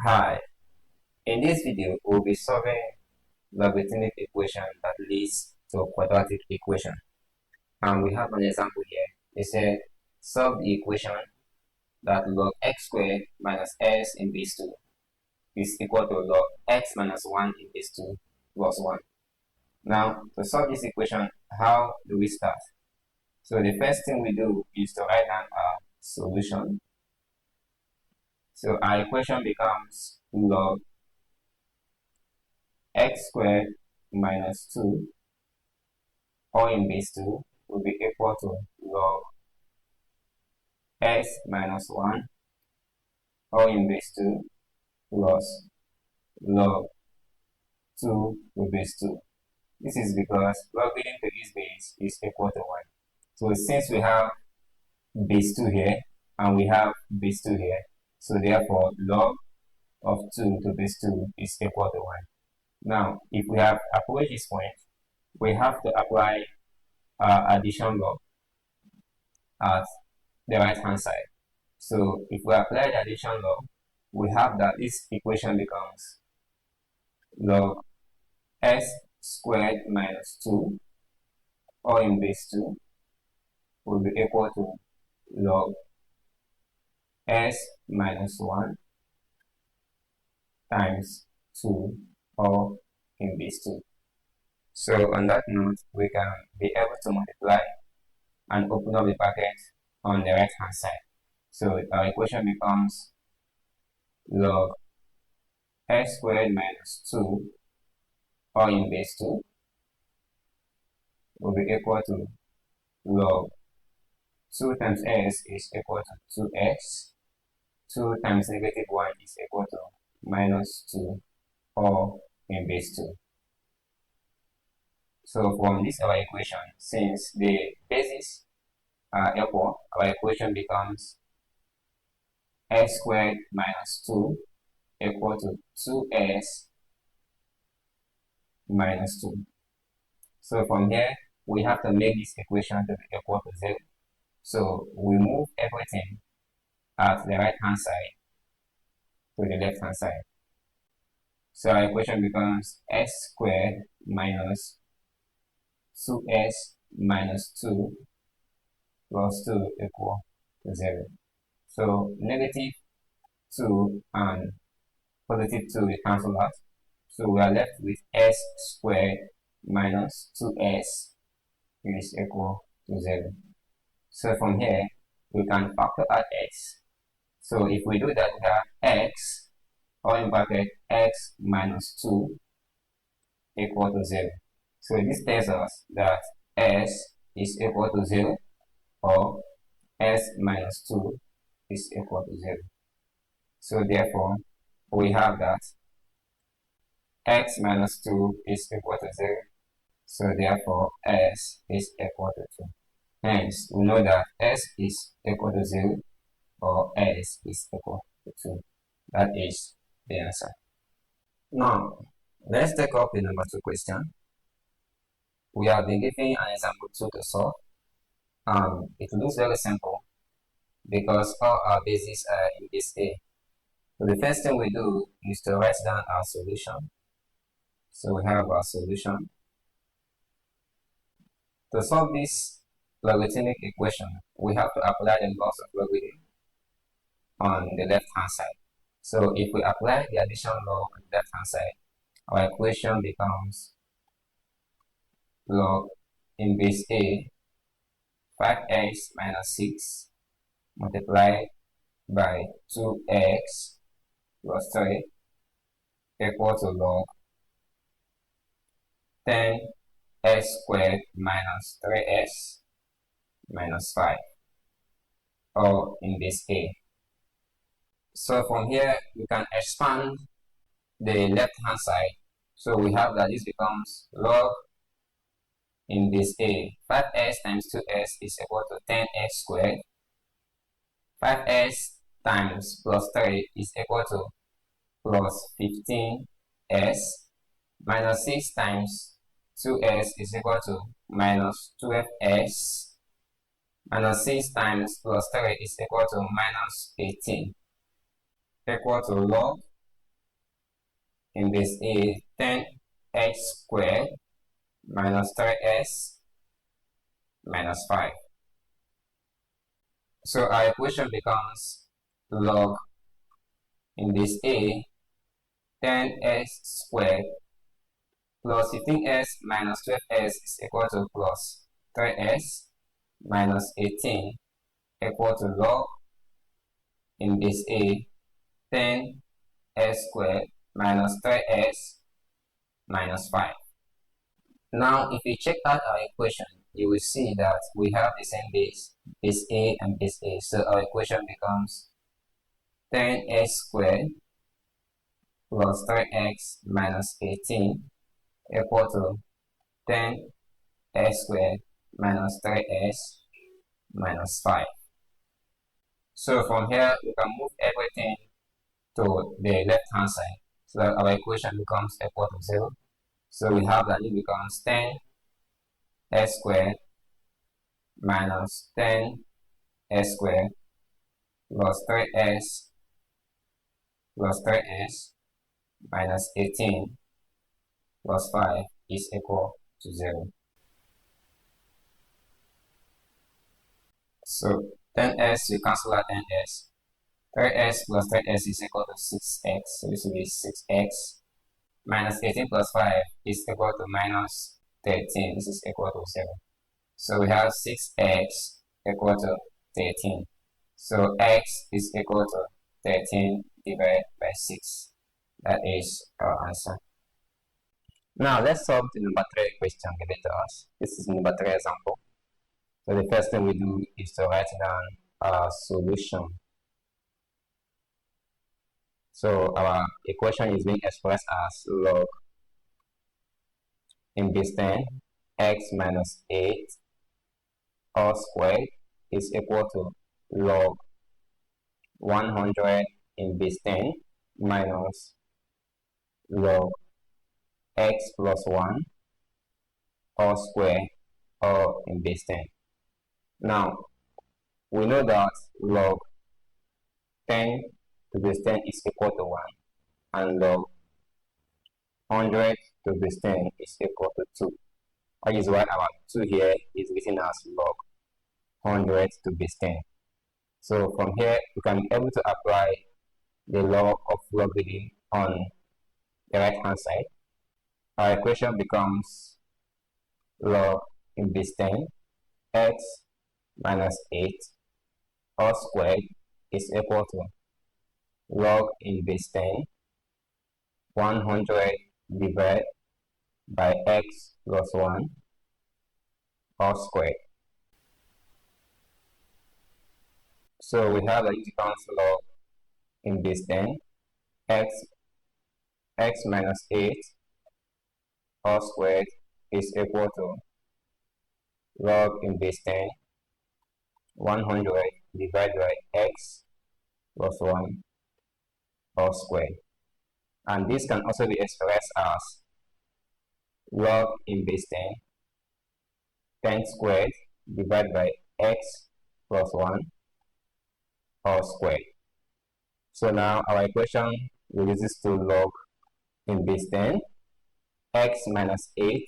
Hi, in this video we'll be solving logarithmic equation that leads to a quadratic equation. And we have an example here. It said solve the equation that log x squared minus s in base 2 is equal to log x minus 1 in base 2 plus 1. Now, to solve this equation, how do we start? So the first thing we do is to write down our solution. So our equation becomes log x squared minus 2 all in base 2 will be equal to log s minus 1 all in base 2 plus log 2 to base 2. This is because logarithm to this base is equal to 1. So since we have base 2 here and we have base 2 here, so therefore log of 2 to base 2 is equal to 1. Now, if we have approached this point, we have to apply addition law at the right hand side. So if we apply the addition law, we have that this equation becomes log s squared minus 2 all in base 2 will be equal to log s minus 1 times 2 all in base 2. So on that note, we can be able to multiply and open up the bracket on the right hand side. So our equation becomes log s squared minus 2 all in base 2 will be equal to log 2 times s is equal to 2x, 2 times negative 1 is equal to minus 2 all in base 2. So from this our equation, since the bases are equal, our equation becomes s squared minus 2 equal to 2s minus 2. So from here, we have to make this equation to be equal to 0. So we move everything at the right hand side to the left hand side. So our equation becomes s squared minus 2s minus 2 plus 2 equal to 0. So negative 2 and positive 2 will cancel out. So we are left with s squared minus 2s is equal to 0. So from here, we can factor out x. So if we do that, we have x, or in bracket, x minus 2 equal to 0. So this tells us that s is equal to 0 or s minus 2 is equal to 0. So therefore, we have that x minus 2 is equal to 0. So therefore, s is equal to 2. Hence, we know that s is equal to 0 or s is equal to 2. That is the answer. Now, let's take up the number 2 question. We have been given an example 2 to solve. It looks very simple because all our bases are in base A. So the first thing we do is to write down our solution. So we have our solution. To solve this logarithmic equation, we have to apply the laws of logarithm on the left hand side. So if we apply the addition law on the left hand side, our equation becomes log in base A 5x minus 6 multiplied by 2x plus 3 equal to log 10s squared minus 3s minus 5 all in base A. So from here, we can expand the left hand side. So we have that this becomes log in base A 5s times 2s is equal to 10s squared. 5s times plus 3 is equal to plus 15s minus 6 times 2s is equal to minus 12s minus 6 times plus 3 is equal to minus 18 equal to log in base A 10x squared minus 3s minus 5. So our equation becomes log in base A 10x squared plus 15s minus 12s is equal to plus 3s minus 18 equal to log in base A 10s squared minus 3s minus 5. Now, if you check out our equation, you will see that we have the same base A and base A. So our equation becomes 10x squared plus 3x minus 18 equal to 10x squared minus 3s minus 5. So from here, we can move everything to the left hand side so that our equation becomes equal to 0. So we have that it becomes 10s squared minus 10s squared plus 3s minus 18 plus 5 is equal to 0. So 10s, we cancel out 10s. 3s plus 3s is equal to 6x. So this will be 6x minus 18 plus 5 is equal to minus 13. This is equal to 0. So we have 6x equal to 13. So x is equal to 13 divided by 6. That is our answer. Now let's solve the number 3 question given to us. This is number 3 example. So the first thing we do is to write down our solution. So our equation is being expressed as log in base 10 x minus 8 all squared is equal to log 100 in base 10 minus log x plus 1 all squared all in base 10. Now, we know that log 10 to base 10 is equal to 1 and log 100 to base 10 is equal to 2. That is why our 2 here is written as log 100 to base 10. So from here, we can be able to apply the law of logarithm on the right hand side. Our equation becomes log in base 10 x minus 8 all squared is equal to log in base 10 100 divided by x plus 1 all squared. So we have that it becomes log in base 10 x minus 8 all squared is equal to log in base 10 100 divided by x plus 1 all squared. And this can also be expressed as log in base 10 squared divided by x plus 1 all squared. So now our equation reduces to log in base 10 x minus 8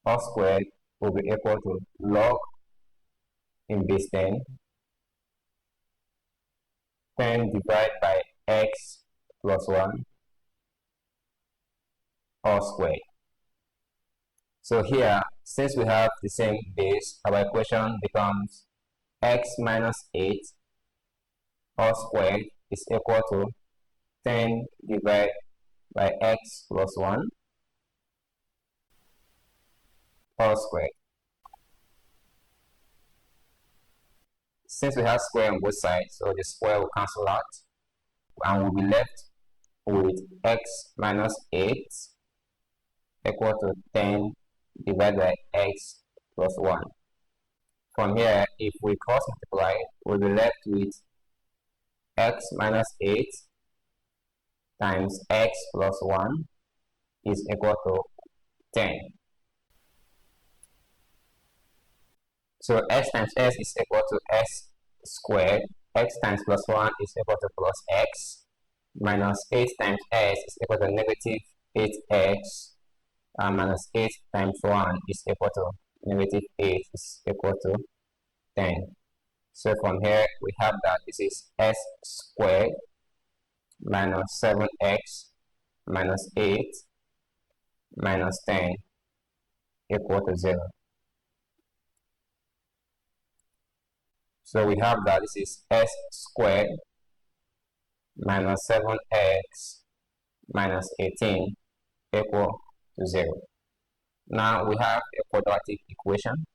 all squared will be equal to log in base 10 divided by x plus 1 all squared. So here, since we have the same base, our equation becomes x minus 8 all squared is equal to 10 divided by x plus 1 all squared. Since we have square on both sides, so the square will cancel out and we'll be left with x minus 8 equal to 10 divided by x plus 1. From here, if we cross multiply, we'll be left with x minus 8 times x plus 1 is equal to 10. So x times x is equal to x squared. X times plus 1 is equal to plus x minus 8 times x is equal to negative 8x, and minus 8 times 1 is equal to negative 8 is equal to 10. So from here we have that this is s squared minus 7x minus 8 minus 10 equal to 0. So we have that this is s squared minus 7x minus 18 equal to 0. Now we have a quadratic equation.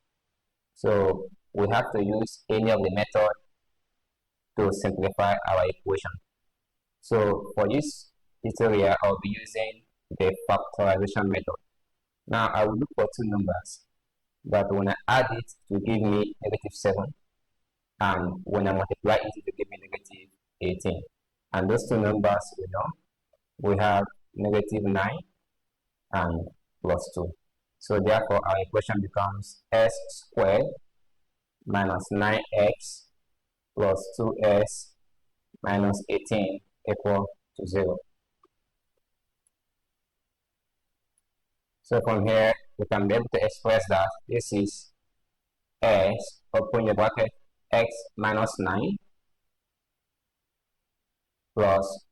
So we have to use any of the method to simplify our equation. So for this tutorial, I'll be using the factorization method. Now I will look for two numbers, but when I add it to give me negative 7, and when I multiply it to give me negative 18. And those two numbers we know, we have negative 9 and plus 2. So therefore our equation becomes s squared minus 9x plus 2s minus 18 equal to 0. So from here we can be able to express that this is s, open the bracket, x minus 9 plus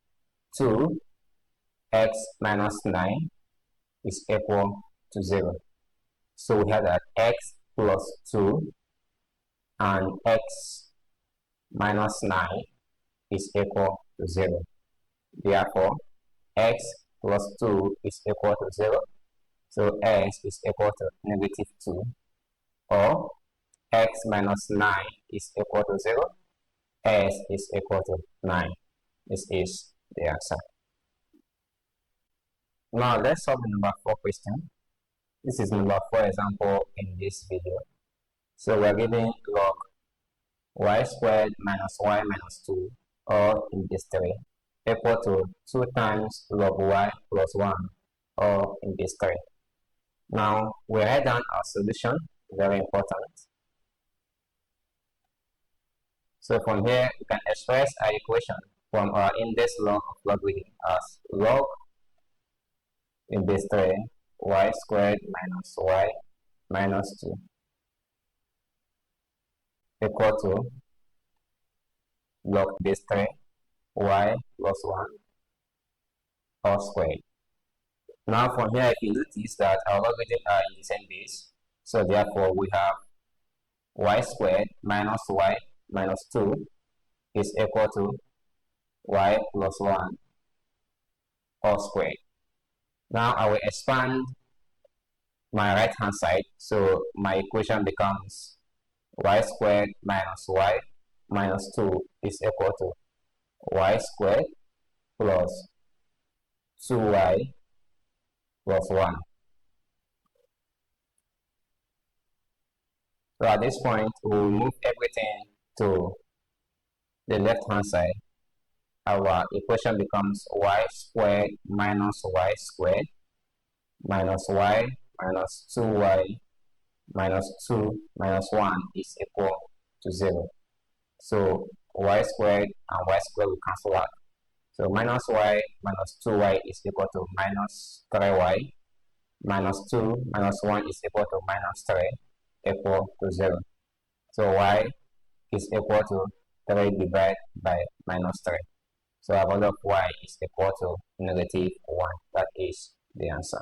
2 x minus 9 is equal to 0. So we have that x plus 2 and x minus 9 is equal to 0. Therefore, x plus 2 is equal to 0. So s is equal to negative 2. Or x minus 9 is equal to 0. S is equal to 9. This is the answer. Now let's solve the number 4 question. This is number 4 example in this video. So we are given log y squared minus y minus 2, or in this 3, equal to 2 times log y plus 1, or in this 3. Now we write down our solution, very important. So from here we can express our equation from our index log of logarithm as log in this 3 y squared minus y minus 2 equal to log this 3 y plus 1 all squared. Now from here, if you notice that our logarithms are in the same base, so therefore we have y squared minus y minus 2 is equal to y plus 1 all squared. Now I will expand my right hand side, so my equation becomes y squared minus y minus 2 is equal to y squared plus 2y plus 1. So at this point, we will move everything to the left hand side. Our equation becomes y squared minus y squared minus y minus 2y minus 2 minus 1 is equal to 0. So y squared and y squared will cancel out. So minus y minus 2y is equal to minus 3y minus 2 minus 1 is equal to minus 3 equal to 0. So y is equal to 3 divided by minus 3. So our value of y is equal to negative 1. That is the answer.